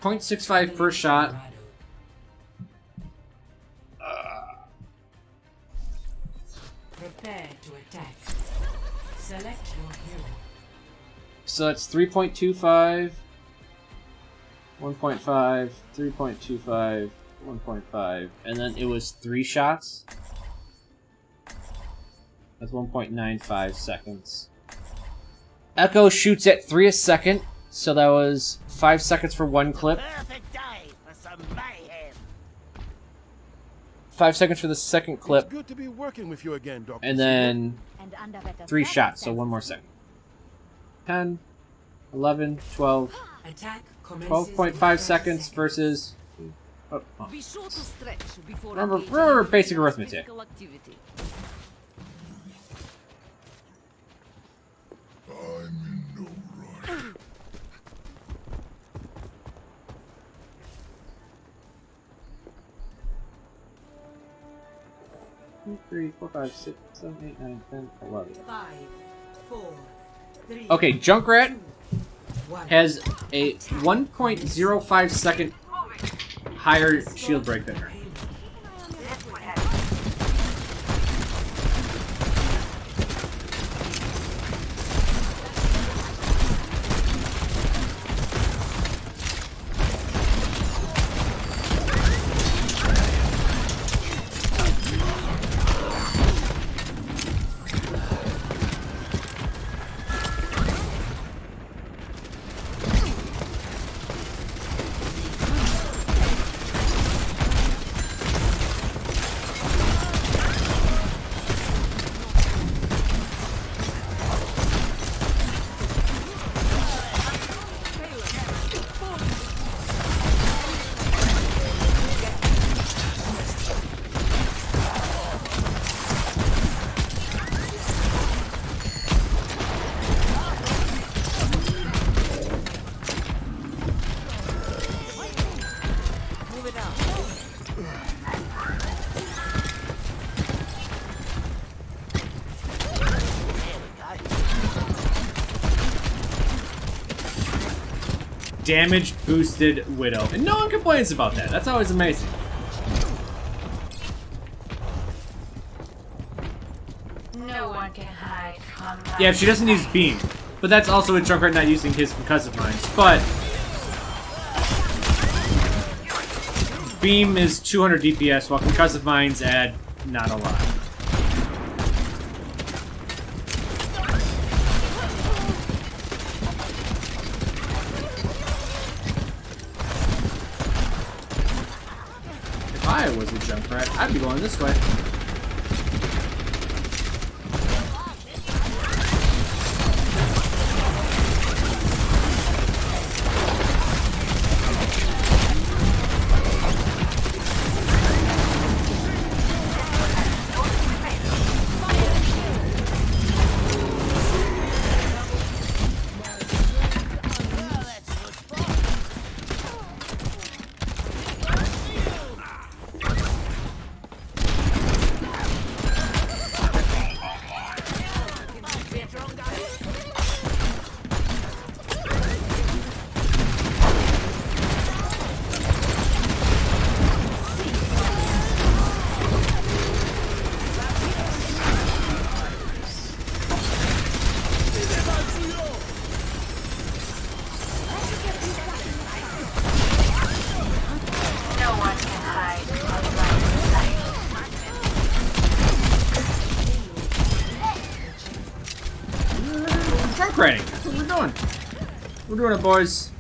0.65 per shot. Prepare to attack. Select your hero. So that's 3.25, 1.5, 3.25, 1.5, and then it was 3 shots. That's 1.95 seconds. Echo shoots at 3 a second, so that was 5 seconds for 1 clip. Perfect day for some mayhem. 5 seconds for the second clip, It's good to be working with you again, Dr. and then And under better 3 shots, so 1 circumstances. more second. 10, 11, 12, Attack commences 12.5 in 30 seconds versus... Oh, oh. Be sure to stretch before Remember engaging basic in arithmetic. physical activity. I'm in no rush. 2, 3, 4, 5, 6, 7, 8, 9, 10, 11. 5, 4, 3. Okay, Junkrat 1. has a 1.05 second higher shield break than her. Damage boosted Widow. And no one complains about that. That's always amazing. No one can hide from my Yeah, if she doesn't use Beam. But that's also with Junkrat not using his concussive mines. But Beam is 200 DPS, while concussive mines add not a lot. If I was a Junkrat, I'd be going this way. No one can hide from my Junkratting. That's what we're doing. We're doing it, boys.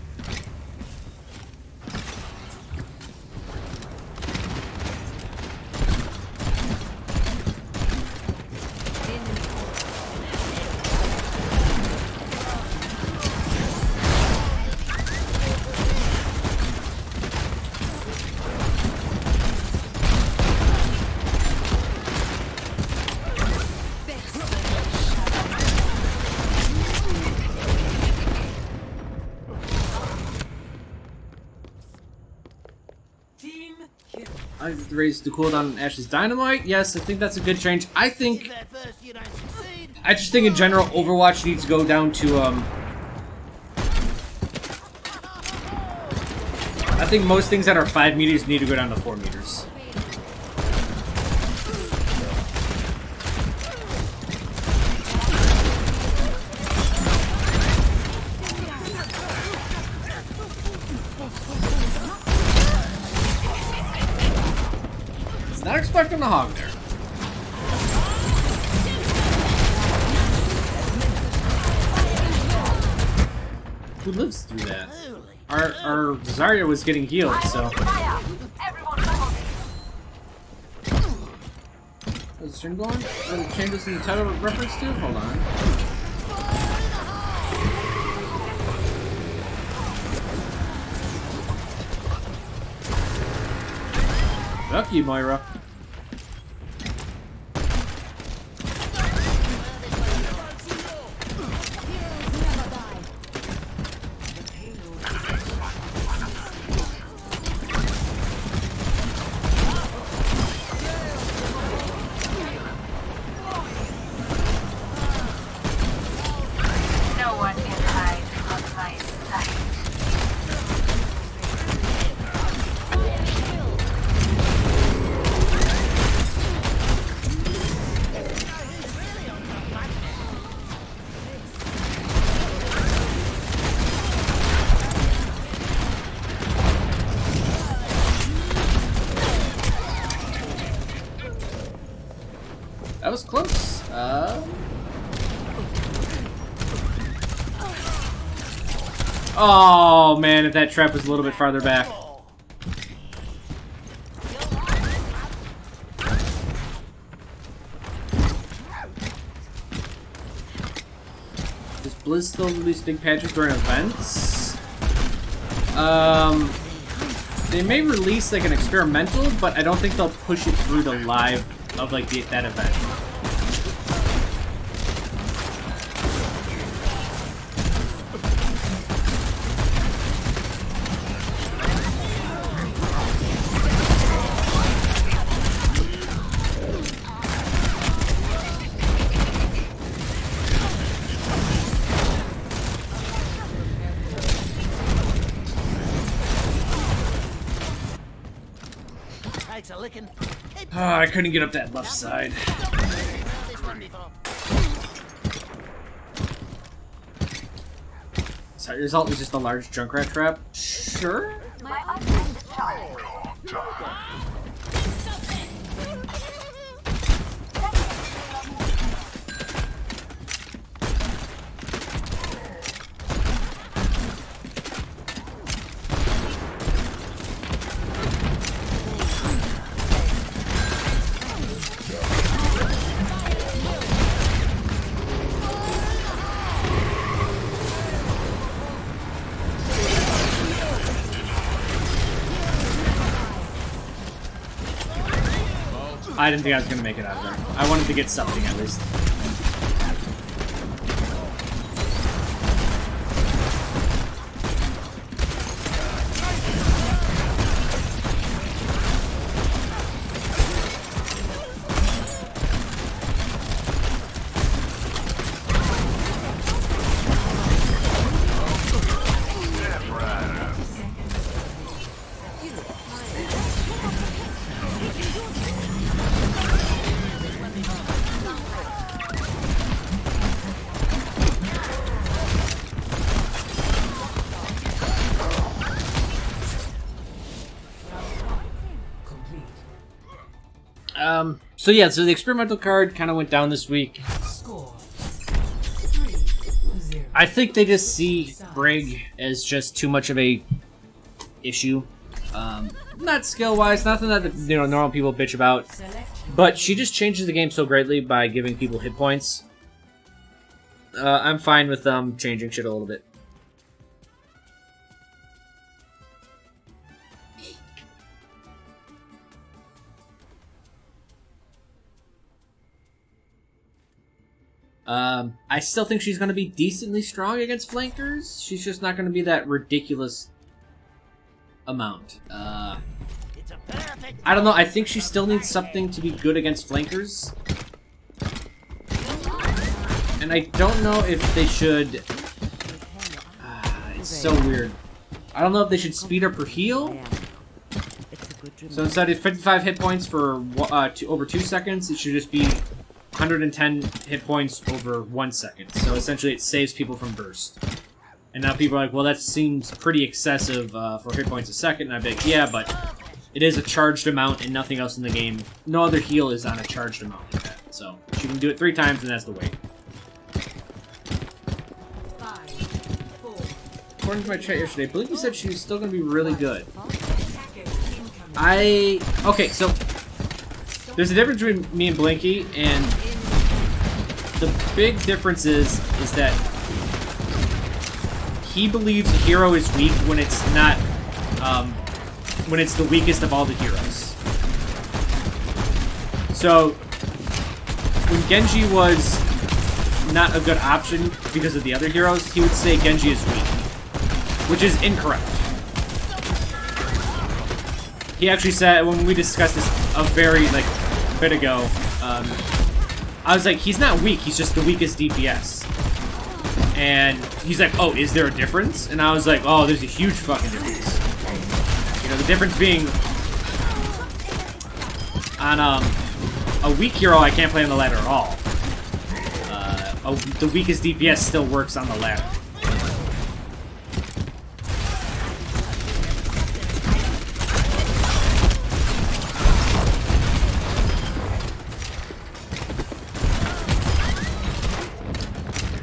Team kill. I raised the cooldown on Ashley's Dynamite. Yes, I think that's a good change. I think, If at first you don't succeed, I just think in general, Overwatch needs to go down to, I think most things that are 5 meters need to go down to 4 meters. Was not expecting the hog there. Who lives through that? Our Zarya was getting healed, so. Is the stream going? Are the changes in the title reference to? Hold on. Fuck you, Moira. No one can hide from my sight. That was close. Oh man, if that trap was a little bit farther back. Does Blizz still release big patches during events? They may release like an experimental, but I don't think they'll push it through the live of like that event. Takes a licking. Oh, I couldn't get up that left side. So your result is just a large Junkrat trap? Sure. My ultimate is charged. I didn't think I was gonna make it out of there. I wanted to get something at least. So yeah, so the experimental card kind of went down this week. Score 3-0. I think they just see Brig as just too much of a issue. Not skill-wise, nothing that normal people bitch about, Select but she just changes the game so greatly by giving people hit points. I'm fine with them changing shit a little bit. I still think she's going to be decently strong against flankers. She's just not going to be that ridiculous amount. It's a perfect. I don't know. I think she still needs something to be good against flankers. And I don't know if they should... it's so weird. I don't know if they should speed up her heal. So instead of 55 hit points for over 2 seconds, it should just be 110 hit points over 1 second. So essentially, it saves people from burst. And now people are like, well, that seems pretty excessive for hit points a second. And I'd be like, yeah, but it is a charged amount and nothing else in the game. No other heal is on a charged amount like that. So she can do it 3 times, and that's the wait. 5, 4. According to my chat yesterday, Blinky said she was still going to be really good. Attackers incoming. Okay, so there's a difference between me and Blinky, and the big difference is that he believes a hero is weak when it's not, when it's the weakest of all the heroes. So when Genji was not a good option because of the other heroes, he would say Genji is weak, which is incorrect. He actually said, when we discussed this a very, bit ago, I was like, he's not weak, he's just the weakest DPS. And he's like, oh, is there a difference? And I was like, oh, there's a huge fucking difference. You know, the difference being, on a weak hero, I can't play on the ladder at all. The weakest DPS still works on the ladder.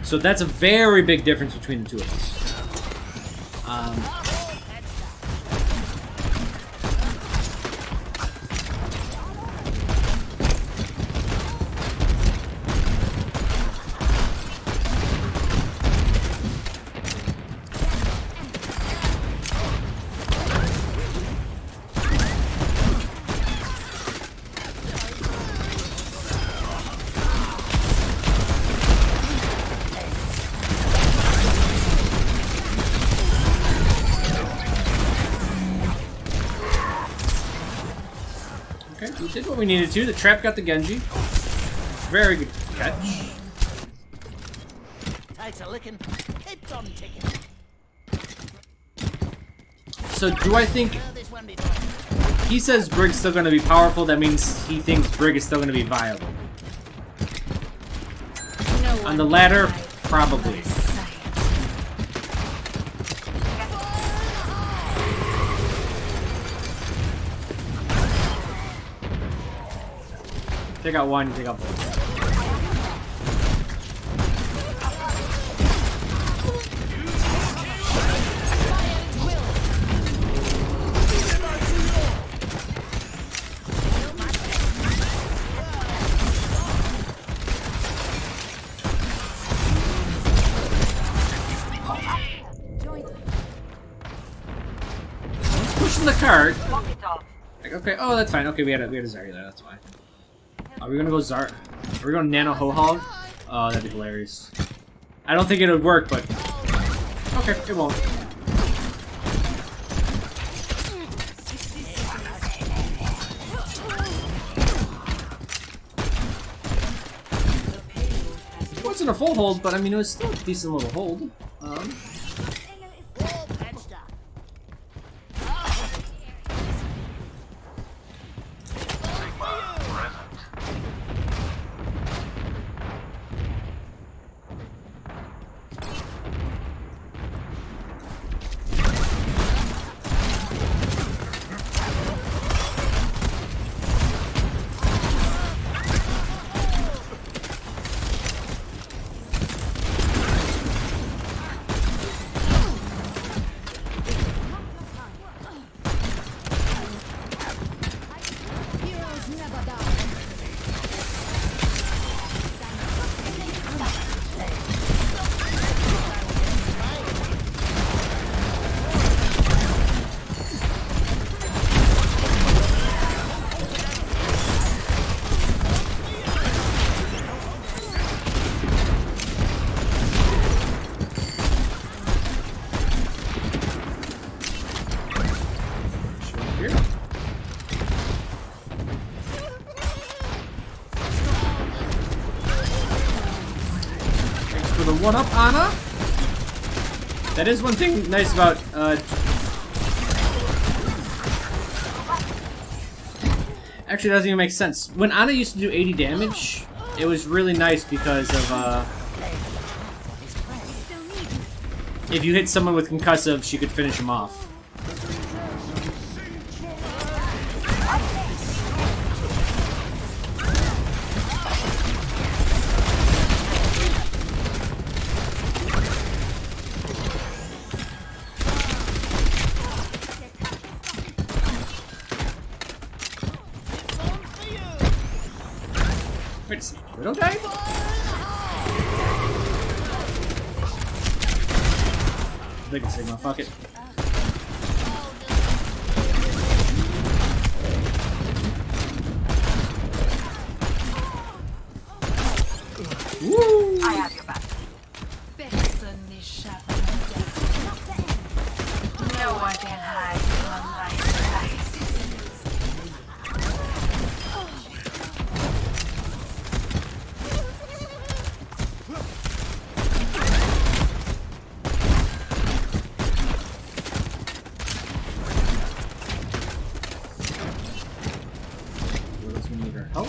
So that's a very big difference between the two of us. Okay, we did what we needed to. The trap got the Genji. Very good catch. Takes a licking. Keeps on ticking. So do I think... This one be done. He says Brig's still going to be powerful. That means he thinks Brig is still going to be viable. On the ladder, probably. Take out one, take out both. Pushing the cart. Like, okay, oh, that's fine. Okay, we had a Zarya there, that's fine. Are we gonna go Are we going Nano Ho-Hog? Oh, that'd be hilarious. I don't think it would work, but... Okay, it won't. It wasn't a full hold, but I mean, it was still a decent little hold. All patched up. One up Ana. That is one thing nice about Actually, it doesn't even make sense. When Ana used to do 80 damage, it was really nice because of, if you hit someone with concussive, she could finish him off. Wait a second, Widow died? Big Sigma, fuck it. Woo! I have your back. No one can hide from my sight. Widow's gonna need her help.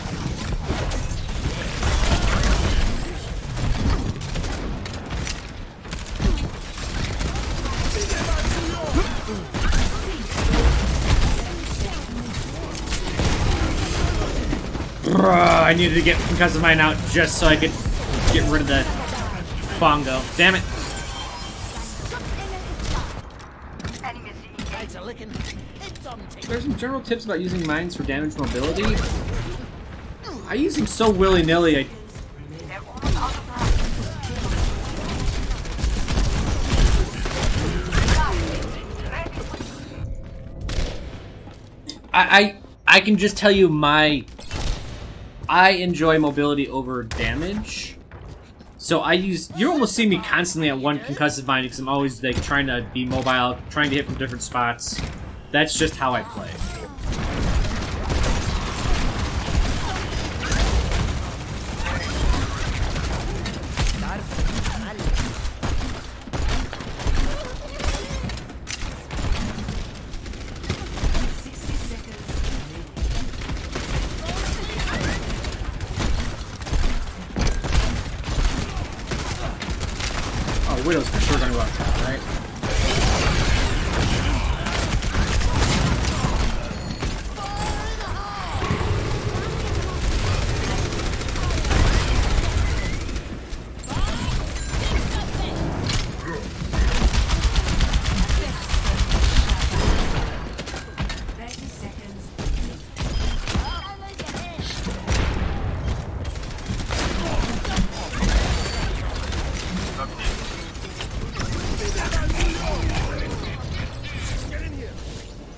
Bruh, I needed to get concussive mine out just so I could get rid of the bongo. Damn it. Nice a licking. It's on ticket. There's some general tips about using mines for damage mobility. I use them so willy-nilly. I can just tell you I enjoy mobility over damage. So you almost see me constantly at one concussive mine because I'm always like trying to be mobile, trying to hit from different spots. That's just how I play. Oh, Widow's for sure gonna go out top, right?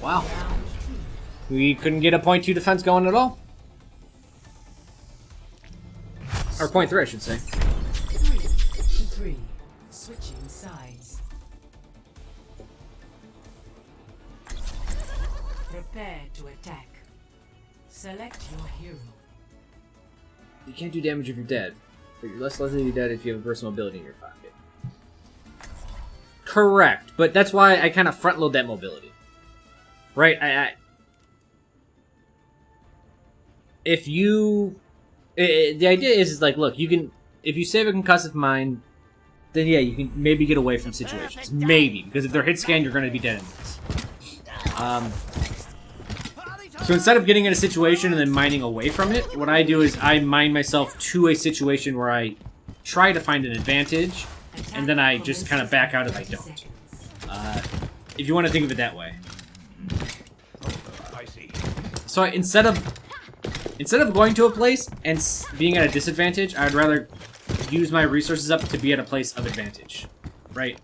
Wow. We couldn't get a point 2 defense going at all. Or point 3, I should say. 3. Switching sides. Prepare to attack. Select your hero. You can't do damage if you're dead, but you're less likely to be dead if you have burst mobility in your pocket. Correct, but that's why I kind of front load that mobility. Right, if you, the idea is like, look, you can, if you save a concussive mine, then yeah, you can maybe get away from situations. Maybe, because if they're hit scan, you're going to be dead enemies. So instead of getting in a situation and then mining away from it, what I do is I mine myself to a situation where I try to find an advantage, and then I just kind of back out if I don't. If you want to think of it that way. I see. So instead of going to a place and being at a disadvantage, I'd rather use my resources up to be at a place of advantage, right?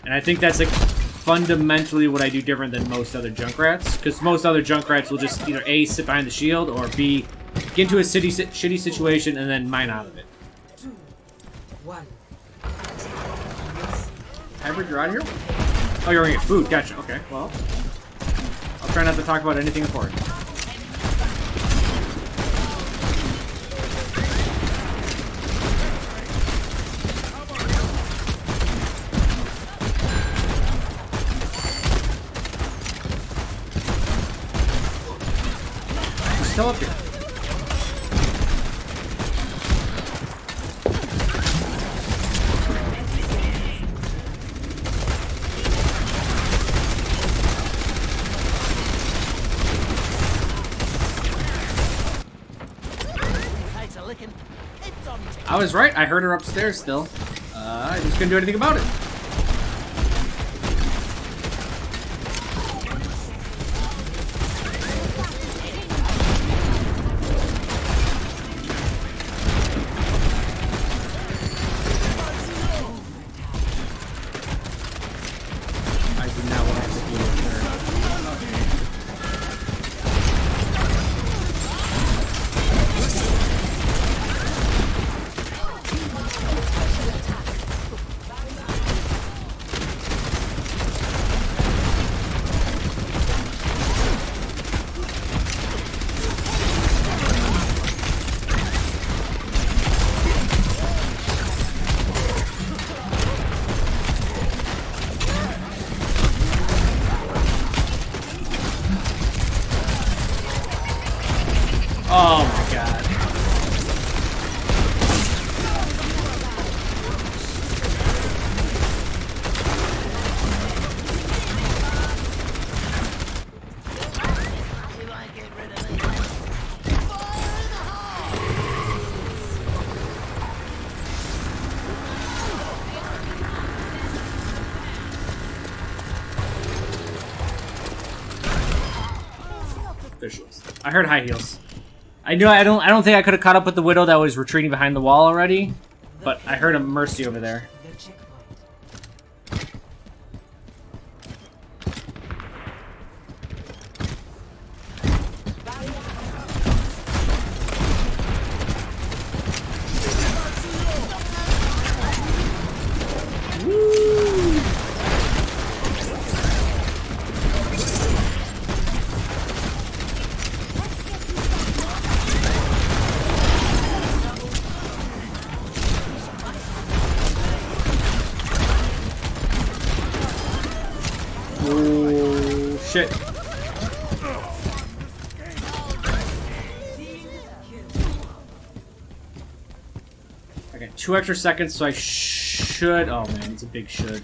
And I think that's like fundamentally what I do different than most other Junkrats, because most other Junkrats will just either A, sit behind the shield, or B, get into a shitty situation and then mine out of it. 2, 1. Hybrid, you're out of here? Oh, you're gonna get food. Gotcha. Okay, well, I'll try not to talk about anything important. still up here. I was right. I heard her upstairs still. I just couldn't do anything about it. I did not want to deal with her. Oh my god. Visuals. I heard high heels. I don't think I could have caught up with the Widow that was retreating behind the wall already, but I heard a Mercy over there. The checkpoint. Oh shit. I got 2 extra seconds, so I should. Oh man, it's a big should.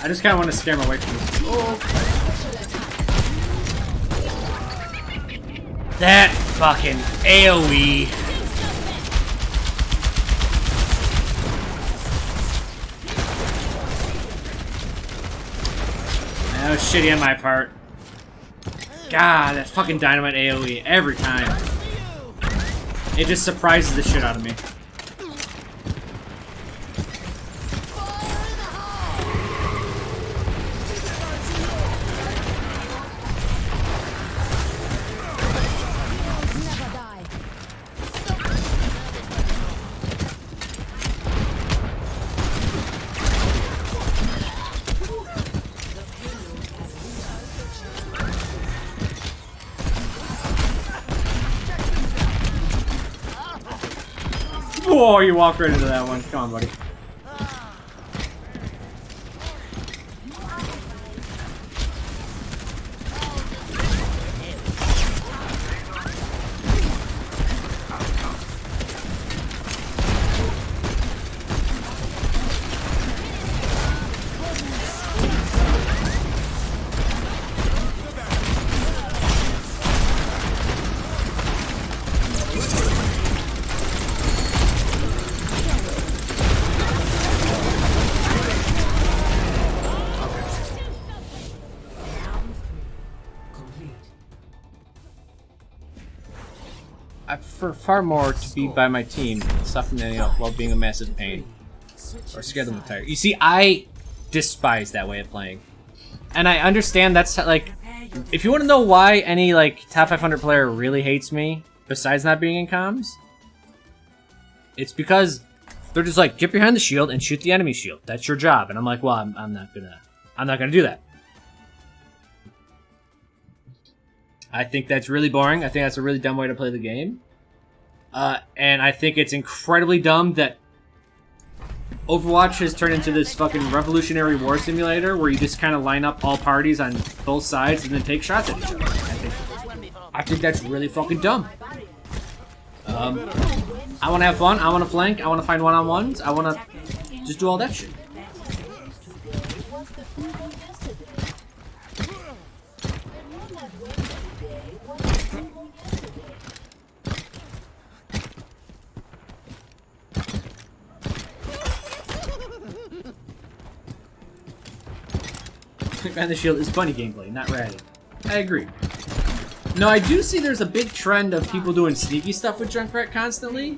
I just kind of want to scare him away from this. Oh. That fucking AoE. That was shitty on my part. God, that fucking dynamite AoE every time. It just surprises the shit out of me. Whoa, you walked right into that one. Come on, buddy. I prefer far more to be by my team, suffering while being a massive pain. Or scare them tired. You see, I despise that way of playing. And I understand that's like, if you want to know why any like top 500 player really hates me, besides not being in comms, it's because they're just like, get behind the shield and shoot the enemy shield. That's your job. And I'm like, well, I'm not gonna do that. I think that's really boring. I think that's a really dumb way to play the game. And I think it's incredibly dumb that Overwatch has turned into this fucking revolutionary war simulator where you just kind of line up all parties on both sides and then take shots at each other. I think that's really fucking dumb. I want to have fun. I want to flank. I want to find one-on-ones. I want to just do all that shit. And the shield is funny gameplay, not ratty. I agree. No, I do see there's a big trend of people doing sneaky stuff with Junkrat constantly.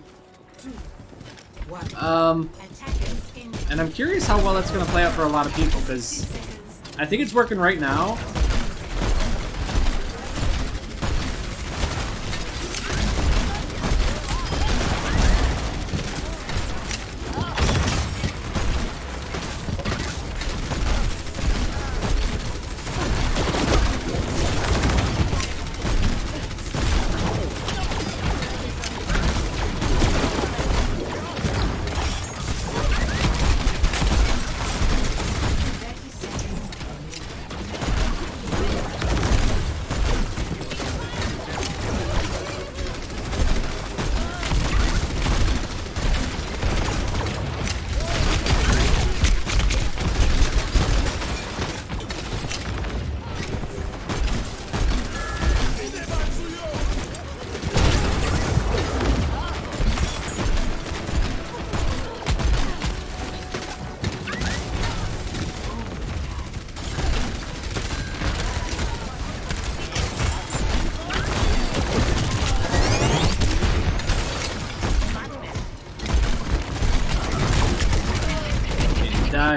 And I'm curious how well that's going to play out for a lot of people, because I think it's working right now.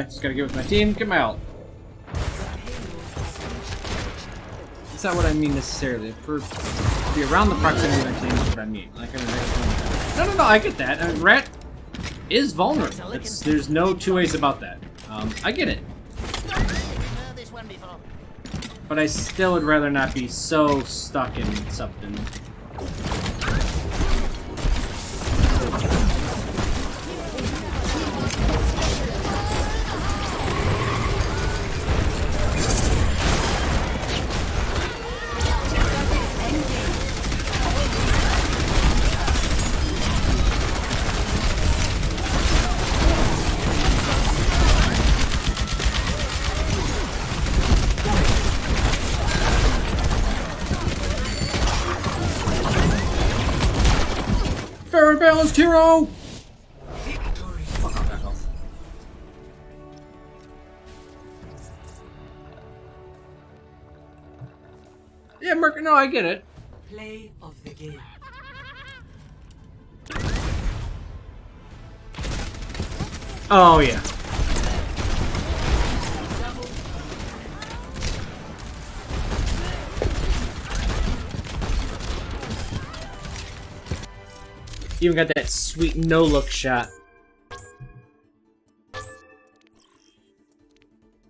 Just gotta get with my team, get my ult. That's not what I mean necessarily. For to be around the proximity of my team is what I mean. Like, no, I get that. Rat is vulnerable. There's no two ways about that. I get it. But I still would rather not be so stuck in something. Fair and balanced hero! Fuck off, Echo. Yeah, Merc, no, I get it. Play of the game. Oh, yeah. Even got that sweet no-look shot.